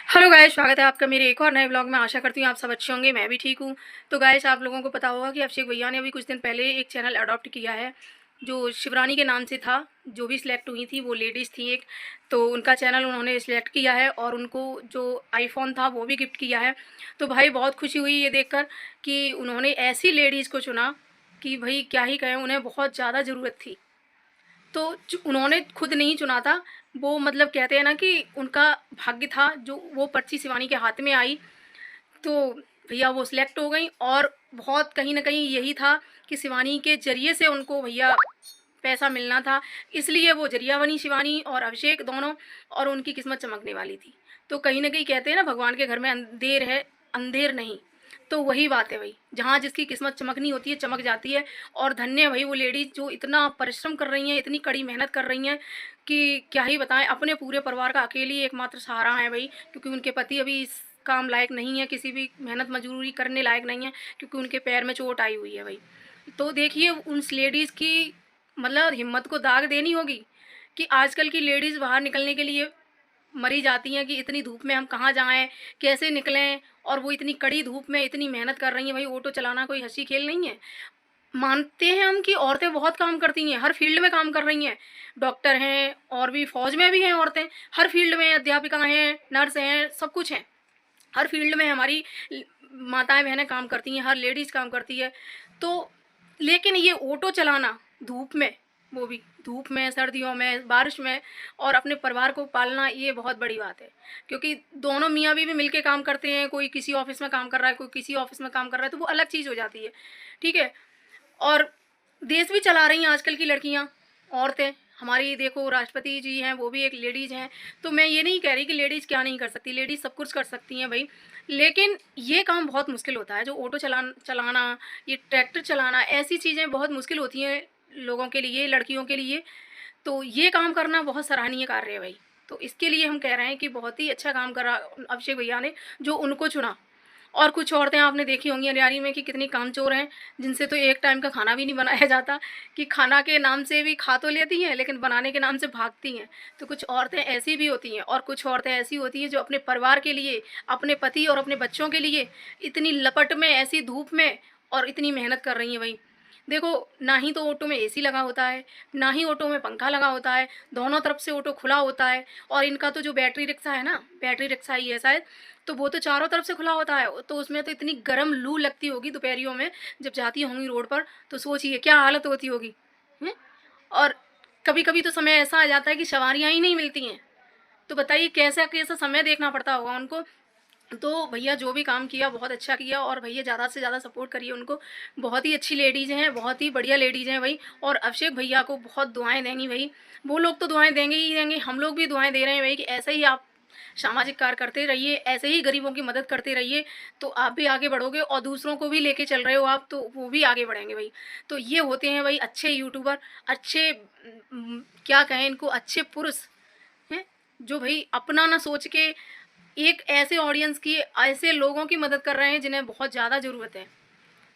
Hello guys, स्वागत है आपका मेरे एक और नए ब्लॉग में। आशा करती हूँ आप सब अच्छे होंगे, मैं भी ठीक हूँ। तो गाइस, आप लोगों को पता होगा कि अभिषेक भैया ने अभी कुछ दिन पहले एक चैनल अडॉप्ट किया है जो शिवरानी के नाम से था। जो भी सिलेक्ट हुई थी वो लेडीज़ थी एक, तो उनका चैनल उन्होंने सिलेक्ट किया है और उनको जो आईफोन था वो भी गिफ्ट किया है। तो भाई बहुत खुशी हुई ये देखकर कि उन्होंने ऐसी लेडीज़ को चुना कि भाई क्या ही कहें, उन्हें बहुत ज़्यादा ज़रूरत थी। तो उन्होंने खुद नहीं चुना था, वो मतलब कहते हैं ना कि उनका भाग्य था, जो वो पर्ची शिवानी के हाथ में आई तो भैया वो सिलेक्ट हो गई। और बहुत कहीं ना कहीं यही था कि शिवानी के जरिए से उनको भैया पैसा मिलना था, इसलिए वो जरिया बनी शिवानी और अभिषेक दोनों, और उनकी किस्मत चमकने वाली थी। तो कहीं ना कहीं कहते हैं ना, भगवान के घर में अंधेर है, अंधेर नहीं। तो वही बात है भाई, जहाँ जिसकी किस्मत चमकनी होती है चमक जाती है। और धन्य है भाई वो लेडीज़ जो इतना परिश्रम कर रही हैं, इतनी कड़ी मेहनत कर रही हैं कि क्या ही बताएं। अपने पूरे परिवार का अकेली एकमात्र सहारा है भाई, क्योंकि उनके पति अभी इस काम लायक नहीं है, किसी भी मेहनत मजदूरी करने लायक नहीं है, क्योंकि उनके पैर में चोट आई हुई है भाई। तो देखिए उन लेडीज़ की मतलब हिम्मत को दाग देनी होगी कि आजकल की लेडीज़ बाहर निकलने के लिए मरी जाती हैं कि इतनी धूप में हम कहाँ जाएं, कैसे निकलें। और वो इतनी कड़ी धूप में इतनी मेहनत कर रही हैं भाई। ऑटो चलाना कोई हंसी खेल नहीं है। मानते हैं हम कि औरतें बहुत काम करती हैं, हर फील्ड में काम कर रही हैं। डॉक्टर हैं और भी फौज में भी हैं औरतें, हर फील्ड में अध्यापिका हैं, नर्स हैं, सब कुछ हैं। हर फील्ड में हमारी माताएं बहनें काम करती हैं, हर लेडीज़ काम करती है। तो लेकिन ये ऑटो चलाना धूप में, वो भी धूप में, सर्दियों में, बारिश में, और अपने परिवार को पालना, ये बहुत बड़ी बात है। क्योंकि दोनों मियाँ बीवी मिलके काम करते हैं, कोई किसी ऑफिस में काम कर रहा है, कोई किसी ऑफिस में काम कर रहा है, तो वो अलग चीज़ हो जाती है। ठीक है। और देश भी चला रही हैं आजकल की लड़कियां, औरतें। हमारी देखो राष्ट्रपति जी हैं, वो भी एक लेडीज़ हैं। तो मैं ये नहीं कह रही कि लेडीज़ क्या नहीं कर सकती, लेडीज़ सब कुछ कर सकती हैं भाई। लेकिन ये काम बहुत मुश्किल होता है, जो ऑटो चलाना, ये ट्रैक्टर चलाना, ऐसी चीज़ें बहुत मुश्किल होती हैं लोगों के लिए, लड़कियों के लिए। तो ये काम करना बहुत सराहनीय कार्य है भाई। तो इसके लिए हम कह रहे हैं कि बहुत ही अच्छा काम करा अभिषेक भैया ने, जो उनको चुना। और कुछ औरतें आपने देखी होंगी हरियाणी में कि कितनी कामचोर हैं, जिनसे तो एक टाइम का खाना भी नहीं बनाया जाता, कि खाना के नाम से भी खा तो लेती हैं लेकिन बनाने के नाम से भागती हैं। तो कुछ औरतें ऐसी भी होती हैं, और कुछ औरतें ऐसी होती हैं जो अपने परिवार के लिए, अपने पति और अपने बच्चों के लिए इतनी लपट में, ऐसी धूप में और इतनी मेहनत कर रही हैं भाई। देखो, ना ही तो ऑटो में एसी लगा होता है, ना ही ऑटो में पंखा लगा होता है, दोनों तरफ से ऑटो खुला होता है। और इनका तो जो बैटरी रिक्शा है ना, बैटरी रिक्शा ही है शायद, तो वो तो चारों तरफ से खुला होता है। तो उसमें तो इतनी गर्म लू लगती होगी दोपहरियों में जब जाती होंगी रोड पर, तो सोचिए क्या हालत होती होगी। हैं? और कभी कभी तो समय ऐसा आ जाता है कि सवारियाँ ही नहीं मिलती हैं। तो बताइए कैसा कैसा समय देखना पड़ता होगा उनको। तो भैया जो भी काम किया बहुत अच्छा किया, और भैया ज़्यादा से ज़्यादा सपोर्ट करिए उनको। बहुत ही अच्छी लेडीज़ हैं, बहुत ही बढ़िया लेडीज़ हैं भाई। और अभिषेक भैया को बहुत दुआएं देंगी भाई। वो लोग तो दुआएं देंगे ही देंगे, हम लोग भी दुआएं दे रहे हैं भाई कि ऐसे ही आप सामाजिक कार्य करते रहिए, ऐसे ही गरीबों की मदद करते रहिए, तो आप भी आगे बढ़ोगे। और दूसरों को भी लेके चल रहे हो आप, तो वो भी आगे बढ़ेंगे भाई। तो ये होते हैं भाई अच्छे यूट्यूबर, अच्छे क्या कहें इनको, अच्छे पुरुष हैं, जो भाई अपना ना सोच के एक ऐसे ऑडियंस की, ऐसे लोगों की मदद कर रहे हैं जिन्हें बहुत ज़्यादा ज़रूरत है।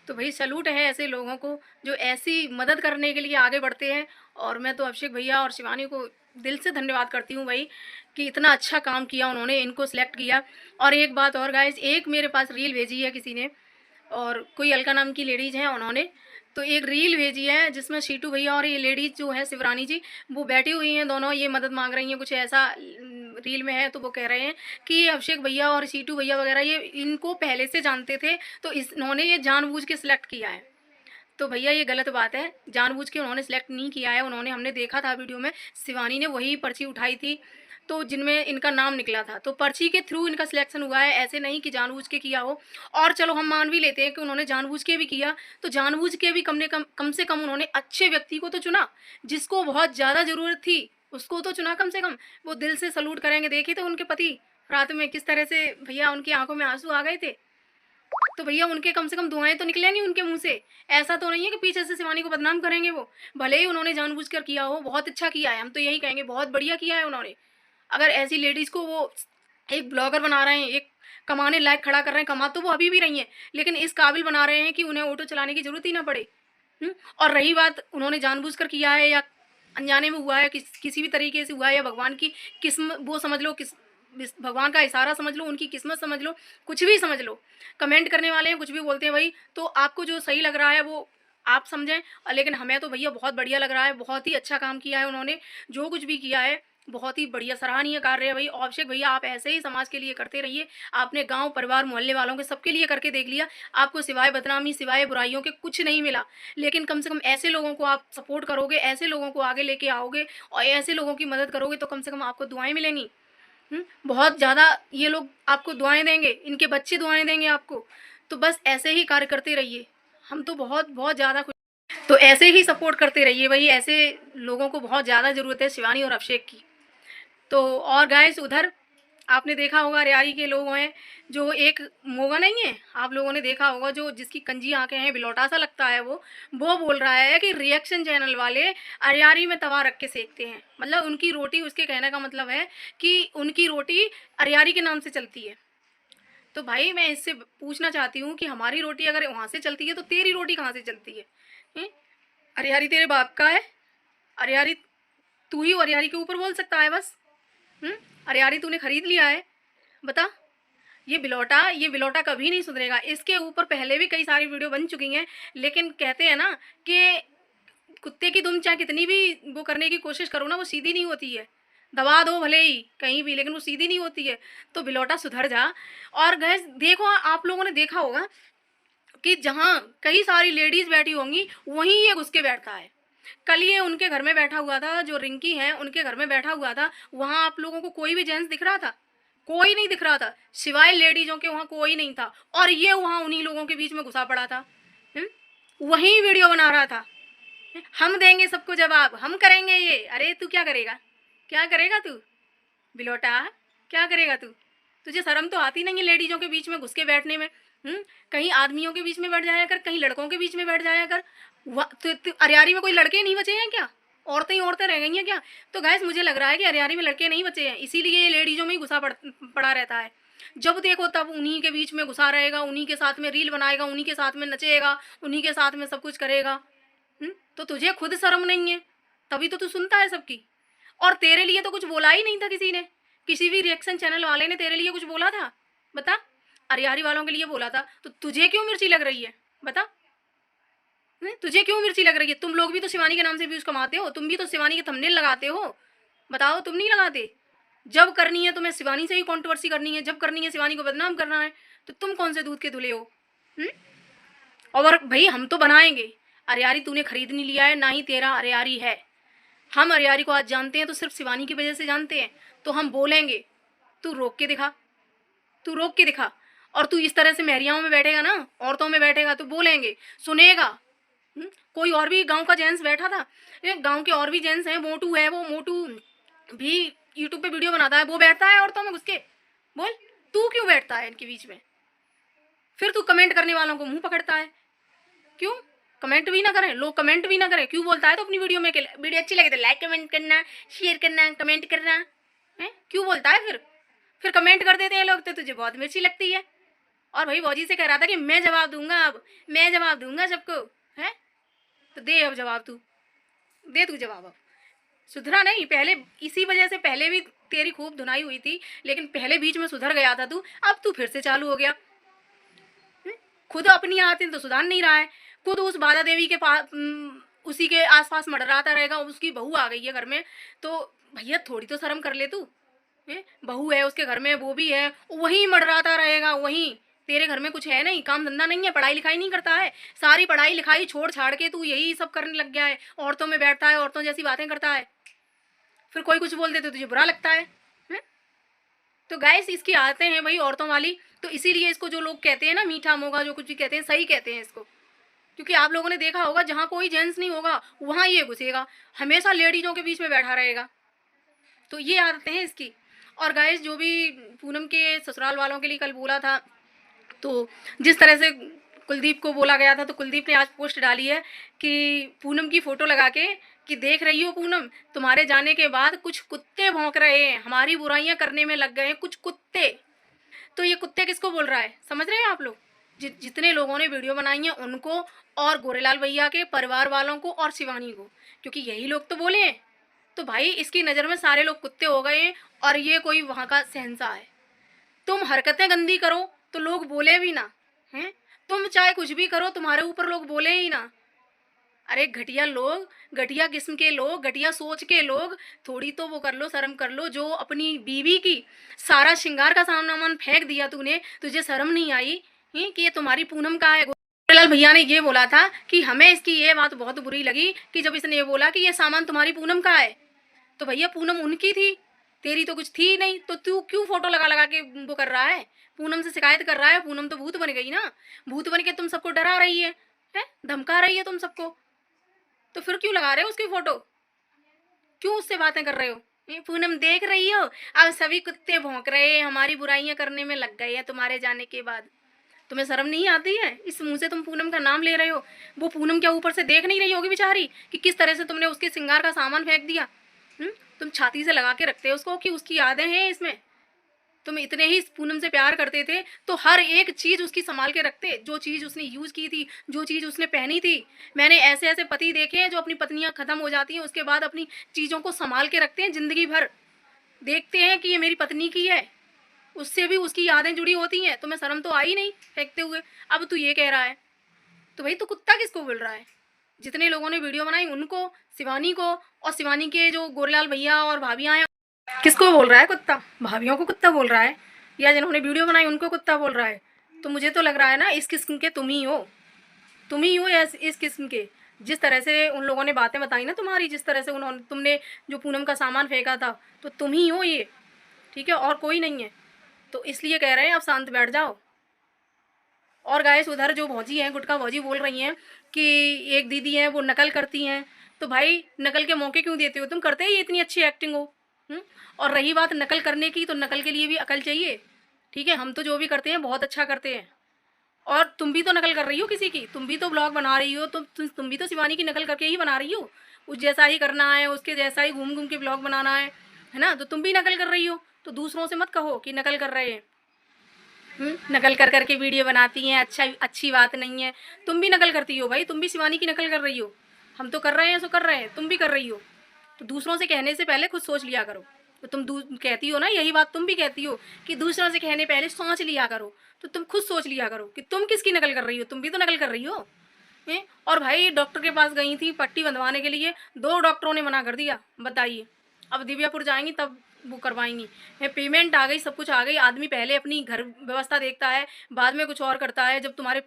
तो भाई सैल्यूट है ऐसे लोगों को जो ऐसी मदद करने के लिए आगे बढ़ते हैं। और मैं तो अभिषेक भैया और शिवानी को दिल से धन्यवाद करती हूँ भाई कि इतना अच्छा काम किया उन्होंने, इनको सिलेक्ट किया। और एक बात और गाइस, एक मेरे पास रील भेजी है किसी ने, और कोई अलका नाम की लेडीज़ हैं उन्होंने, तो एक रील भेजी है जिसमें शीटू भैया और ये लेडीज़ जो है शिवरानी जी, वो बैठी हुई हैं दोनों, ये मदद मांग रही हैं, कुछ ऐसा रील में है। तो वो कह रहे हैं कि ये अभिषेक भैया और शीटू भैया वगैरह ये इनको पहले से जानते थे, तो इन्होंने ये जानबूझ के सिलेक्ट किया है। तो भैया ये गलत बात है, जानबूझ के उन्होंने सिलेक्ट नहीं किया है। उन्होंने, हमने देखा था वीडियो में, शिवानी ने वही पर्ची उठाई थी तो जिनमें इनका नाम निकला था, तो पर्ची के थ्रू इनका सिलेक्शन हुआ है, ऐसे नहीं कि जानबूझ के किया हो। और चलो हम मान भी लेते हैं कि उन्होंने जानबूझ के भी किया, तो जानबूझ के भी कम से कम उन्होंने अच्छे व्यक्ति को तो चुना, जिसको बहुत ज़्यादा ज़रूरत थी उसको तो चुना कम से कम। वो दिल से सलूट करेंगे। देखिए तो उनके पति रात में किस तरह से भैया उनकी आंखों में आंसू आ गए थे। तो भैया उनके कम से कम दुआएं तो निकलेंगी उनके मुंह से। ऐसा तो नहीं है कि पीछे से शिवानी को बदनाम करेंगे वो। भले ही उन्होंने जानबूझकर किया हो, बहुत अच्छा किया है, हम तो यही कहेंगे बहुत बढ़िया किया है उन्होंने। अगर ऐसी लेडीज़ को वो एक ब्लॉगर बना रहे हैं, एक कमाने लायक खड़ा कर रहे हैं, कमा तो वो अभी भी रही हैं, लेकिन इस काबिल बना रहे हैं कि उन्हें ऑटो चलाने की ज़रूरत ही ना पड़े। और रही बात उन्होंने जानबूझकर किया है या अनजाने में हुआ है, किसी भी तरीके से हुआ है, या भगवान की किस्म वो समझ लो, किस भगवान का इशारा समझ लो, उनकी किस्मत समझ लो, कुछ भी समझ लो। कमेंट करने वाले हैं कुछ भी बोलते हैं भाई, तो आपको जो सही लग रहा है वो आप समझें, लेकिन हमें तो भैया बहुत बढ़िया लग रहा है, बहुत ही अच्छा काम किया है उन्होंने, जो कुछ भी किया है बहुत ही बढ़िया सराहनीय कार्य है भाई। अभिषेक भैया आप ऐसे ही समाज के लिए करते रहिए, आपने गांव परिवार मोहल्ले वालों के सबके लिए करके देख लिया, आपको सिवाय बदनामी सिवाय बुराइयों के कुछ नहीं मिला, लेकिन कम से कम ऐसे लोगों को आप सपोर्ट करोगे, ऐसे लोगों को आगे लेके आओगे और ऐसे लोगों की मदद करोगे तो कम से कम आपको दुआएं मिलेंगी। बहुत ज़्यादा ये लोग आपको दुआएं देंगे, इनके बच्चे दुआएं देंगे आपको, तो बस ऐसे ही कार्य करते रहिए, हम तो बहुत बहुत ज़्यादा खुश। तो ऐसे ही सपोर्ट करते रहिए भाई, ऐसे लोगों को बहुत ज़्यादा ज़रूरत है शिवानी और अभिषेक की। तो और गाइस उधर आपने देखा होगा अरियारी के लोग हैं, जो एक मोगा नहीं है, आप लोगों ने देखा होगा, जो जिसकी कंजी आंखें हैं, बिलौटा सा लगता है वो बोल रहा है कि रिएक्शन चैनल वाले अरियारी में तवा रख के सेकते हैं, मतलब उनकी रोटी, उसके कहने का मतलब है कि उनकी रोटी अरियारी के नाम से चलती है। तो भाई मैं इससे पूछना चाहती हूँ कि हमारी रोटी अगर वहाँ से चलती है तो तेरी रोटी कहाँ से चलती है? अरियारी तेरे बाप का है, अरियारी तू ही अरियारी के ऊपर बोल सकता है बस। अरियारी तूने खरीद लिया है, बता। ये बिलौटा कभी नहीं सुधरेगा, इसके ऊपर पहले भी कई सारी वीडियो बन चुकी हैं, लेकिन कहते हैं ना कि कुत्ते की दुम चाहे कितनी भी वो करने की कोशिश करो ना, वो सीधी नहीं होती है, दबा दो भले ही कहीं भी, लेकिन वो सीधी नहीं होती है। तो बिलौटा सुधर जा। और गैस देखो, आप लोगों ने देखा होगा कि जहाँ कई सारी लेडीज़ बैठी होंगी वहीं ये घुस के बैठता है। कल ये उनके घर में बैठा हुआ था, जो रिंकी है उनके घर में बैठा हुआ था, वहाँ आप लोगों को कोई भी जेंट्स दिख रहा था? कोई नहीं दिख रहा था, सिवाय लेडीजों के वहाँ कोई नहीं था, और ये वहाँ उन्हीं लोगों के बीच में घुसा पड़ा था। वहीं वीडियो बना रहा था। हम देंगे सबको जवाब, हम करेंगे ये। अरे तू क्या करेगा, क्या करेगा तू बिलोटा, क्या करेगा तू? तुझे शर्म तो आती नहीं है लेडीजों के बीच में घुस के बैठने में? कहीं आदमियों के बीच में बैठ जाया कर, कहीं लड़कों के बीच में बैठ जाया कर। तो अरियारी में कोई लड़के नहीं बचे हैं क्या? औरतें ही औरतें रह गई हैं क्या? तो गैस मुझे लग रहा है कि अरियारी में लड़के नहीं बचे हैं, इसीलिए ये लेडीजों में ही घुसा पड़ा रहता है। जब देखो तब उन्हीं के बीच में घुसा रहेगा, उन्हीं के साथ में रील बनाएगा, उन्हीं के साथ में नचेगा, उन्हीं के साथ में सब कुछ करेगा। तो तुझे खुद शर्म नहीं है, तभी तो तू सुनता है सबकी। और तेरे लिए तो कुछ बोला ही नहीं था किसी ने, किसी भी रिएक्शन चैनल वाले ने तेरे लिए कुछ बोला था? बता। अरियारी वालों के लिए बोला था, तो तुझे क्यों मिर्ची लग रही है? बता, तुझे क्यों मिर्ची लग रही है? तुम लोग भी तो शिवानी के नाम से व्यूज कमाते हो, तुम भी तो शिवानी के थंबनेल लगाते हो, बताओ तुम नहीं लगाते? जब करनी है तुम्हें शिवानी से ही कॉन्ट्रोवर्सी करनी है, जब करनी है शिवानी को बदनाम करना है, तो तुम कौन से दूध के धुले हो? और भाई हम तो बनाएंगे। अरियारी तूने खरीद नहीं लिया है, ना ही तेरा अरियारी है। हम अरियारी को आज जानते हैं तो सिर्फ शिवानी की वजह से जानते हैं, तो हम बोलेंगे। तू रोक के दिखा, तू रोक के दिखा। और तू इस तरह से महरियाओं में बैठेगा ना, औरतों में बैठेगा, तो बोलेंगे, सुनेगा। कोई और भी गांव का जेंट्स बैठा था, गांव के और भी जेंट्स हैं, मोटू है, वो मोटू भी यूट्यूब पे वीडियो बनाता है, वो बैठता है औरतों में घुस के। बोल, तू क्यों बैठता है इनके बीच में? फिर तू कमेंट करने वालों को मुंह पकड़ता है, क्यों? कमेंट भी ना करें लोग, कमेंट भी ना करें, क्यों बोलता है? तो अपनी वीडियो में वीडियो अच्छी लगे तो लाइक कमेंट करना, शेयर करना, कमेंट करना है, क्यों बोलता है? फिर कमेंट कर देते हैं लोग, तो तुझे बहुत मिर्ची लगती है। और भाई भौजी से कह रहा था कि मैं जवाब दूंगा, अब मैं जवाब दूंगा सबको, है? तो दे अब जवाब, तू दे, तू जवाब। अब सुधरा नहीं, पहले इसी वजह से पहले भी तेरी खूब धुनाई हुई थी, लेकिन पहले बीच में सुधर गया था तू, अब तू फिर से चालू हो गया। खुद अपनी आदतें तो सुधार नहीं रहा है, खुद उस बाला देवी के पास उसी के आसपास मडराता रहेगा, उसकी बहू आ गई है घर में, तो भैया थोड़ी तो शर्म कर ले तू। बहू है उसके घर में, वो भी है, वहीं मडराता रहेगा, वहीं। तेरे घर में कुछ है नहीं, काम धंधा नहीं है, पढ़ाई लिखाई नहीं करता है, सारी पढ़ाई लिखाई छोड़ छाड़ के तू यही सब करने लग गया है, औरतों में बैठता है, औरतों जैसी बातें करता है, फिर कोई कुछ बोल दे तो तुझे बुरा लगता है? तो गाइस इसकी आदतें हैं भाई औरतों वाली, तो इसीलिए इसको जो लोग कहते हैं ना मीठा मोगा, जो कुछ भी कहते हैं, सही कहते हैं इसको। क्योंकि आप लोगों ने देखा होगा जहाँ कोई जेंट्स नहीं होगा वहाँ ये घुसेगा, हमेशा लेडीजों के बीच में बैठा रहेगा। तो ये आदतें हैं इसकी। और गाइस जो भी पूनम के ससुराल वालों के लिए कल बोला था, तो जिस तरह से कुलदीप को बोला गया था, तो कुलदीप ने आज पोस्ट डाली है कि पूनम की फ़ोटो लगा के कि देख रही हो पूनम, तुम्हारे जाने के बाद कुछ कुत्ते भौंक रहे हैं, हमारी बुराइयां करने में लग गए हैं कुछ कुत्ते। तो ये कुत्ते किसको बोल रहा है, समझ रहे हैं आप लोग? जितने लोगों ने वीडियो बनाई है उनको, और गोरेलाल भैया के परिवार वालों को, और शिवानी को, क्योंकि यही लोग तो बोले हैं। तो भाई इसकी नज़र में सारे लोग कुत्ते हो गए और ये कोई वहाँ का शहंशाह है। तुम हरकतें गंदी करो तो लोग बोले भी ना, हैं? तुम चाहे कुछ भी करो तुम्हारे ऊपर लोग बोले ही ना। अरे घटिया लोग, घटिया किस्म के लोग, घटिया सोच के लोग, थोड़ी तो वो कर लो, शर्म कर लो। जो अपनी बीवी की सारा श्रृंगार का सामान फेंक दिया तूने, तुझे शर्म नहीं आई कि ये तुम्हारी पूनम का है। गोरेलाल भैया ने ये बोला था कि हमें इसकी ये बात बहुत बुरी लगी कि जब इसने ये बोला कि ये सामान तुम्हारी पूनम का है, तो भैया पूनम उनकी थी, तेरी तो कुछ थी नहीं, तो तू क्यों फोटो लगा लगा के वो कर रहा है, पूनम से शिकायत कर रहा है। पूनम तो भूत बन गई ना, भूत बन के तुम सबको डरा रही है, धमका रही है तुम सबको, तो फिर क्यों लगा रहे हो उसकी फोटो, क्यों उससे बातें कर रहे हो? ये पूनम देख रही हो, अब सभी कुत्ते भौंक रहे हैं, हमारी बुराइयां करने में लग गए हैं तुम्हारे जाने के बाद। तुम्हें शर्म नहीं आती है? इस मुंह से तुम पूनम का नाम ले रहे हो। वो पूनम क्या ऊपर से देख नहीं रही होगी बेचारी कि किस तरह से तुमने उसके श्रृंगार का सामान फेंक दिया? तुम छाती से लगा के रखते हो उसको कि उसकी यादें हैं इसमें। तुम इतने ही पूनम से प्यार करते थे तो हर एक चीज़ उसकी संभाल के रखते, जो चीज़ उसने यूज़ की थी, जो चीज़ उसने पहनी थी। मैंने ऐसे ऐसे पति देखे हैं जो अपनी पत्नियां ख़त्म हो जाती हैं उसके बाद अपनी चीज़ों को संभाल के रखते हैं ज़िंदगी भर, देखते हैं कि ये मेरी पत्नी की है, उससे भी उसकी यादें जुड़ी होती हैं। तुम्हें शर्म तो आई नहीं फेंकते हुए, अब तू ये कह रहा है। तो भाई तू कुत्ता किसको बोल रहा है? जितने लोगों ने वीडियो बनाई उनको, शिवानी को, और शिवानी के जो गोरेलाल भैया और भाभियाँ हैं, किसको बोल रहा है कुत्ता? भाभियों को कुत्ता बोल रहा है या जिन्होंने वीडियो बनाई उनको कुत्ता बोल रहा है? तो मुझे तो लग रहा है ना इस किस्म के तुम ही हो, तुम ही हो इस किस्म के। जिस तरह से उन लोगों ने बातें बताई ना तुम्हारी, जिस तरह से उन्होंने तुमने जो पूनम का सामान फेंका था, तो तुम ही हो ये, ठीक है, और कोई नहीं है। तो इसलिए कह रहे हैं अब शांत बैठ जाओ। और गाइस उधर जो भौजी हैं, गुटका भौजी, बोल रही हैं कि एक दीदी हैं वो नकल करती हैं। तो भाई नकल के मौके क्यों देते हो? तुम करते ही इतनी अच्छी एक्टिंग हो। और रही बात नकल करने की, तो नकल के लिए भी अकल चाहिए, ठीक है। हम तो जो भी करते हैं बहुत अच्छा करते हैं, और तुम भी तो नकल कर रही हो किसी की, तुम भी तो ब्लॉग बना रही हो, तुम भी तो शिवानी की नकल करके ही बना रही हो। उस जैसा ही करना है, उसके जैसा ही घूम घूम के ब्लॉग बनाना है ना? तो तुम भी नकल कर रही हो, तो दूसरों से मत कहो कि नकल कर रहे हैं। नकल कर करके वीडियो बनाती हैं, अच्छा अच्छी बात नहीं है। तुम भी नकल करती हो भाई, तुम भी शिवानी की नकल कर रही हो। हम तो कर रहे हैं सो कर रहे हैं, तुम भी कर रही हो। तो दूसरों से कहने से पहले खुद सोच लिया करो। तो तुम कहती हो ना, यही बात तुम भी कहती हो कि दूसरों से कहने पहले सोच लिया करो। तो तुम खुद सोच लिया करो कि तुम किसकी नकल कर रही हो, तुम भी तो नकल कर रही हो। और भाई डॉक्टर के पास गई थी पट्टी बंधवाने के लिए, 2 डॉक्टरों ने मना कर दिया। बताइए, अब दिव्यापुर जाएंगी तब वो करवाएंगी। पेमेंट आ गई, सब कुछ आ गई। आदमी पहले अपनी घर व्यवस्था देखता है, बाद में कुछ और करता है। जब तुम्हारे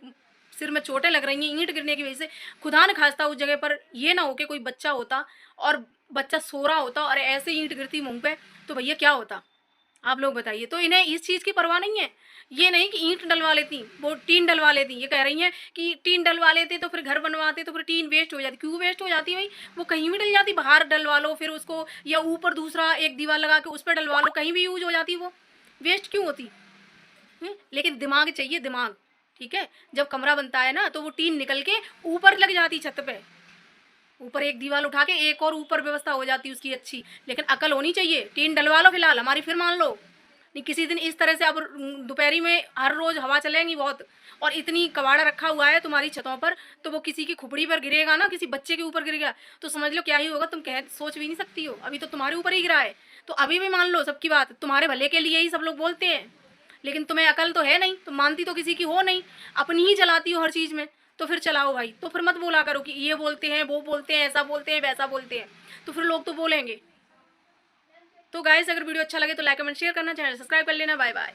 सिर में चोटें लग रही हैं ईंट गिरने की वजह से, खुदा न खास्ता उस जगह पर ये ना हो कि कोई बच्चा होता और बच्चा सो रहा होता और ऐसे ईंट गिरती मुंह पे, तो भैया क्या होता? आप लोग बताइए। तो इन्हें इस चीज़ की परवाह नहीं है। ये नहीं कि ईंट डलवा लेती, वो टीन डलवा लेती। ये कह रही हैं कि टीन डलवा लेते तो फिर घर बनवाते तो फिर टीन वेस्ट हो जाती। क्यों वेस्ट हो जाती भाई? वो कहीं भी डल जाती, बाहर डलवा लो फिर उसको, या ऊपर दूसरा एक दीवार लगा के उस पर डलवा लो, कहीं भी यूज हो जाती, वो वेस्ट क्यों होती? लेकिन दिमाग चाहिए, दिमाग, ठीक है। जब कमरा बनता है ना तो वो टीन निकल के ऊपर लग जाती, छत पे ऊपर एक दीवार उठा के एक और ऊपर व्यवस्था हो जाती उसकी अच्छी। लेकिन अकल होनी चाहिए। टीन डलवा लो फिलहाल, हमारी फिर मान लो, नहीं किसी दिन इस तरह से। अब दोपहरी में हर रोज़ हवा चलेंगी बहुत, और इतनी कबाड़ा रखा हुआ है तुम्हारी छतों पर, तो वो किसी की खुपड़ी पर गिरेगा ना, किसी बच्चे के ऊपर गिर गया तो समझ लो क्या ही होगा। तुम कह सोच भी नहीं सकती हो, अभी तो तुम्हारे ऊपर ही गिरा है। तो अभी भी मान लो सबकी बात, तुम्हारे भले के लिए ही सब लोग बोलते हैं। लेकिन तुम्हें अकल तो है नहीं, तुम मानती तो किसी की हो नहीं, अपनी ही चलाती हो हर चीज़ में। तो फिर चलाओ भाई, तो फिर मत बोला करो कि ये बोलते हैं, वो बोलते हैं, ऐसा बोलते हैं, वैसा बोलते हैं। तो फिर लोग तो बोलेंगे। तो गाइस अगर वीडियो अच्छा लगे तो लाइक कमेंट शेयर करना, चैनल सब्सक्राइब कर लेना। Bye bye.